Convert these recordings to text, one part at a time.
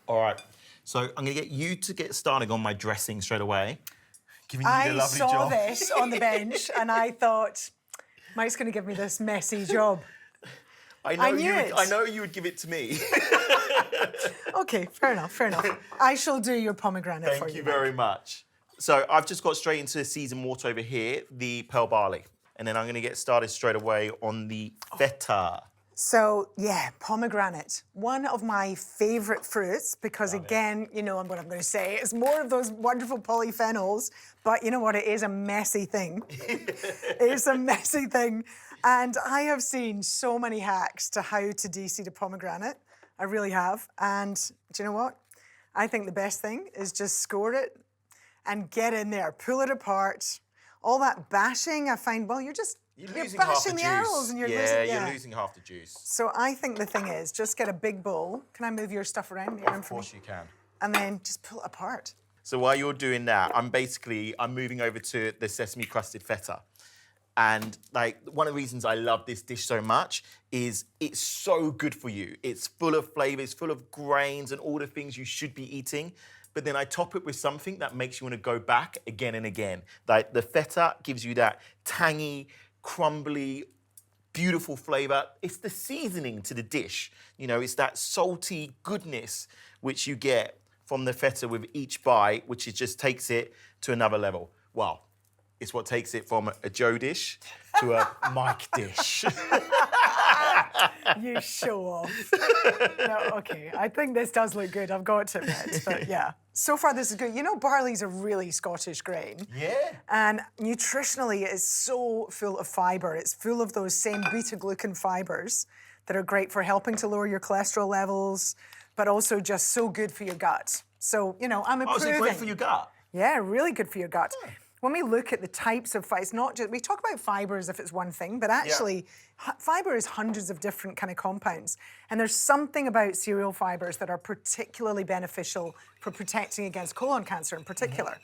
All right. So I'm going to get you to get started on my dressing straight away. Giving you the lovely I saw job. this on the bench and I thought, Mike's going to give me this messy job. I knew it. I know you would give it to me. OK, fair enough, fair enough. I shall do your pomegranate for you. Thank you very much. So I've just got straight into the seasoned water over here, the pearl barley. And then I'm going to get started straight away on the feta. So, yeah, pomegranate, one of my favourite fruits because, again, you know what I'm going to say, it's more of those wonderful polyphenols, but you know what, it is a messy thing. It's a messy thing. And I have seen so many hacks to how to de-seed a pomegranate. I really have. And do you know what? I think the best thing is just score it and get in there, pull it apart. All that bashing, I find, well, you're bashing the arrows and you're losing. Yeah, you're losing half the juice. So I think the thing is, just get a big bowl. Can I move your stuff around? Of course you can. And then just pull it apart. So while you're doing that, I'm moving over to the Sesame Crusted Fetta. And like one of the reasons I love this dish so much is it's so good for you. It's full of flavours, full of grains and all the things you should be eating. But then I top it with something that makes you want to go back again and again. Like the feta gives you that tangy, crumbly, beautiful flavour. It's the seasoning to the dish. You know, it's that salty goodness which you get from the feta with each bite, which just takes it to another level. Well, it's what takes it from a Joe dish to a Mike dish. You show off. No, OK, I think this does look good, I've got to admit, but yeah. So far, this is good. You know, barley's a really Scottish grain. Yeah. And nutritionally, it's so full of fibre. It's full of those same beta-glucan fibres that are great for helping to lower your cholesterol levels, but also just so good for your gut. So, you know, I'm improving. Oh, is it great for your gut? Yeah, really good for your gut. Yeah. When we look at the types of fibre, it's not just, we talk about fibre as if it's one thing, but actually fibre is hundreds of different kind of compounds. And there's something about cereal fibres that are particularly beneficial for protecting against colon cancer in particular.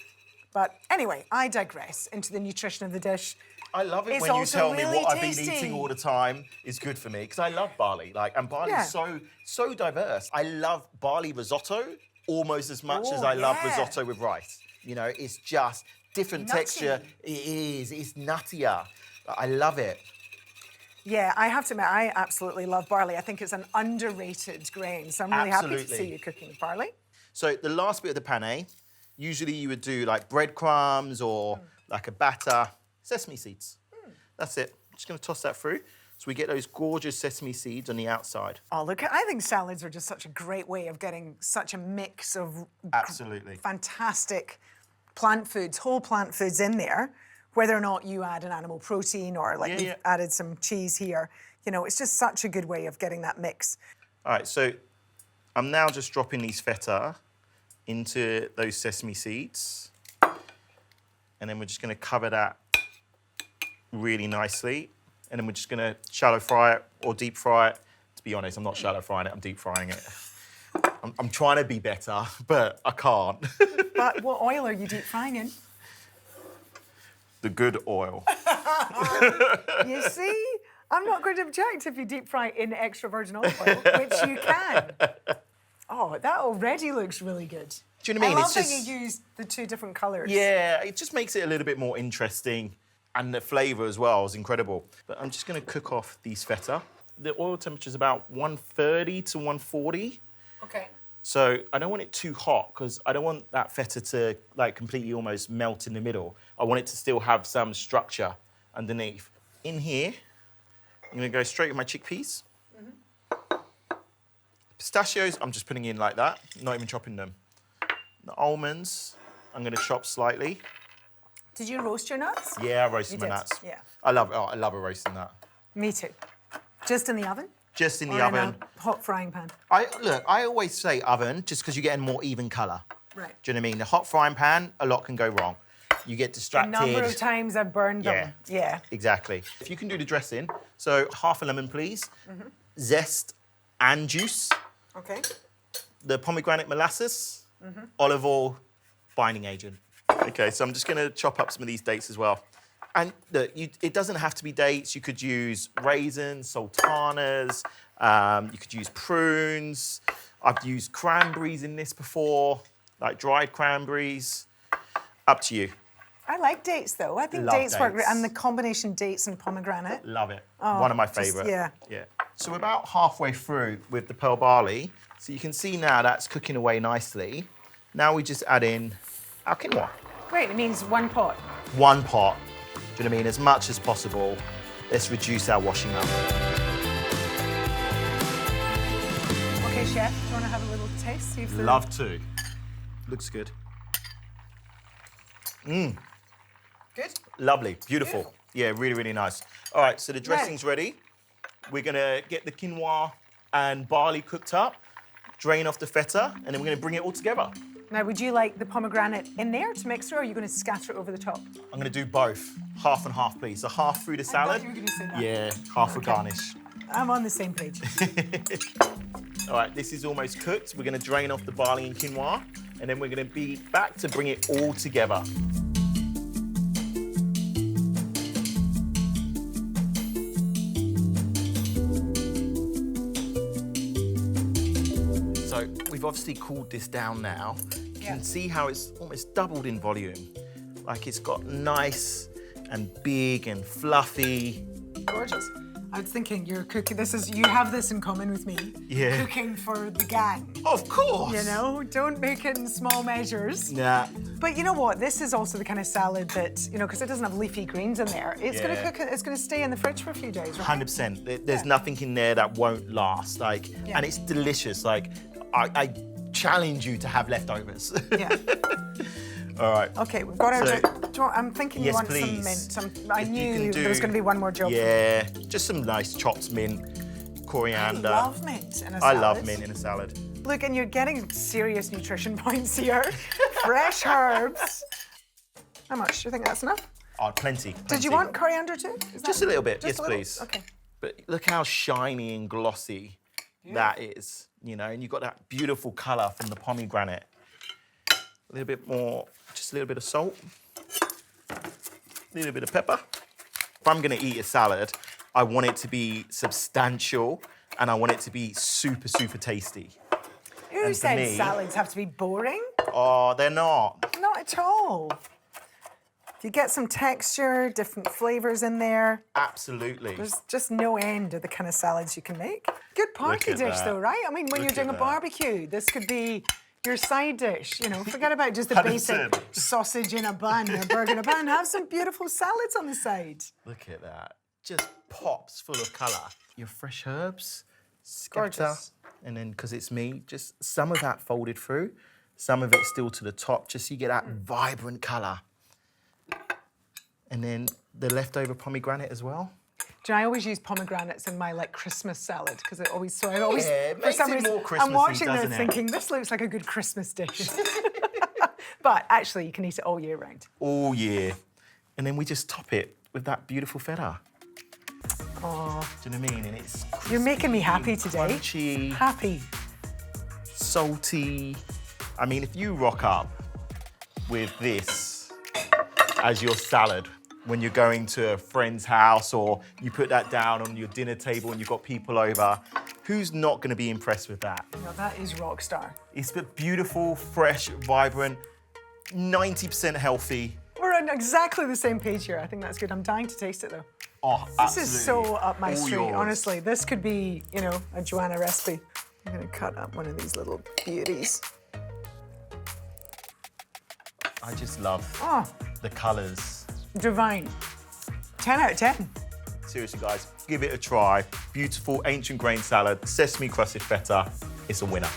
But anyway, I digress into the nutrition of the dish. I love it when you tell me what I've been eating all the time is good for me, because I love barley. And barley is so diverse. I love barley risotto almost as much as I love risotto with rice. You know, it's just different texture. It is. It's nuttier. I love it. Yeah, I have to admit, I absolutely love barley. I think it's an underrated grain, so I'm really happy to see you cooking with barley. So the last bit of the pane, usually you would do like breadcrumbs or like a batter, sesame seeds. That's it. I'm just going to toss that through so we get those gorgeous sesame seeds on the outside. Oh, look, I think salads are just such a great way of getting such a mix of fantastic plant foods, whole plant foods in there, whether or not you add an animal protein or like we've added some cheese here. You know, it's just such a good way of getting that mix. All right, so I'm now just dropping these feta into those sesame seeds. And then we're just going to cover that really nicely. And then we're just going to shallow fry it or deep fry it. To be honest, I'm not shallow frying it, I'm deep frying it. I'm trying to be better, but I can't. But what oil are you deep frying in? The good oil. You see? I'm not going to object if you deep fry in extra virgin olive oil, which you can. Oh, that already looks really good. Do you know what I mean? I love that you use the two different colours. Yeah, it just makes it a little bit more interesting. And the flavour as well is incredible. But I'm just going to cook off these feta. The oil temperature is about 130 to 140. OK. So I don't want it too hot because I don't want that feta to like completely almost melt in the middle. I want it to still have some structure underneath. In here, I'm going to go straight with my chickpeas. Pistachios, I'm just putting in like that, not even chopping them. The almonds, I'm going to chop slightly. Did you roast your nuts? Yeah, I roasted my nuts. Yeah. I love a roasting nut. Me too. Just in the oven? Just in the or oven. In a hot frying pan? I always say oven just because you get a more even colour. Right. Do you know what I mean? The hot frying pan, a lot can go wrong. You get distracted. The number of times I've burned them. Yeah. Exactly. If you can do the dressing, so half a lemon, please. Zest and juice. OK. The pomegranate molasses. Olive oil, binding agent. OK, so I'm just going to chop up some of these dates as well. And look, it doesn't have to be dates. You could use raisins, sultanas, You could use prunes. I've used cranberries in this before, like dried cranberries. Up to you. I like dates though. I think Love dates work, dates. and the combination dates and pomegranate. Love it. Oh, One of my just- favourite. yeah. Yeah. So we're about halfway through with the pearl barley. So you can see now that's cooking away nicely. Now we just add in our quinoa. Wait, it means one pot. One pot. Do you know what I mean? As much as possible. Let's reduce our washing up. Okay, chef, do you want to have a little taste? See if the... Love to. Looks good. Good? Lovely, beautiful. Yeah, really, really nice. All right, so the dressing's ready. We're gonna get the quinoa and barley cooked up, drain off the feta, and then we're gonna bring it all together. Now, would you like the pomegranate in there to mix it, or are you going to scatter it over the top? I'm gonna do both, half and half, please. So half through the salad. you were gonna say that. Yeah, half for garnish. I'm on the same page. All right, this is almost cooked. We're gonna drain off the barley and quinoa, and then we're gonna be back to bring it all together. So we've obviously cooled this down now. You can see how it's almost doubled in volume. Like it's got nice and big and fluffy. Gorgeous. I was thinking you're cooking. You have this in common with me. Yeah. Cooking for the gang. Of course. You know, don't make it in small measures. Nah. But you know what? This is also the kind of salad that, you know, because it doesn't have leafy greens in there. It's going to Yeah. cook. It's going to stay in the fridge for a few days, right? 100%. There's nothing in there that won't last. Like, Yeah. and it's delicious. Like, I challenge you to have leftovers. Yeah. All right. Okay, we've got our. So- I'm thinking Yes, you want please. some mint. I If you knew can there was do- going to be one more job. Yeah, just some nice chopped mint, I coriander. love mint in a I salad. love mint in a salad. Look, and you're getting serious nutrition points here. Fresh herbs. How much? Do you think that's enough? Oh, plenty. Did you plenty. want coriander too? Is Just that- a little bit? just Yes, a little? please. Okay. But look how shiny and glossy that is, you know, and you've got that beautiful colour from the pomegranate. A little bit more, just a little bit of salt, a little bit of pepper. If I'm gonna eat a salad, I want it to be substantial and I want it to be super, super tasty. Who And for said me- salads have to be boring? Oh, they're not. Not at all. You get some texture, different flavours in there. Absolutely. There's just no end of the kind of salads you can make. Good party at dish that. though, right? I mean, when Look you're doing a at that. barbecue, this could be your side dish. You know, forget about just the basic 100%. sausage in a bun, a burger in a bun. Have some beautiful salads on the side. Look at that. Just pops full of colour. Your fresh herbs, scatter, Gorgeous. and then, because it's me, just some of that folded through, some of it still to the top, just so you get that vibrant colour. And then the leftover pomegranate as well. Do you know, I always use pomegranates in my Christmas salad because it always I always Yeah, it makes it more I'm Christmassy, watching this doesn't it? thinking this looks like a good Christmas dish. But actually, you can eat it all year round. All year. And then we just top it with that beautiful feta. Oh, Do you know what I mean? And it's you're making me happy crispy, today. crunchy, Happy. salty. I mean, if you rock up with this as your salad when you're going to a friend's house or you put that down on your dinner table and you've got people over, who's not going to be impressed with that? No, that is rock star. It's beautiful, fresh, vibrant, 90% healthy. We're on exactly the same page here. I think that's good. I'm dying to taste it though. Oh, This is so up my All street, yours. honestly. This could be, you know, a Joanna recipe. I'm gonna cut up one of these little beauties. I just love Oh, the colours. divine. 10 out of 10. Seriously, guys, give it a try. Beautiful ancient grain salad, sesame crusted feta. It's a winner.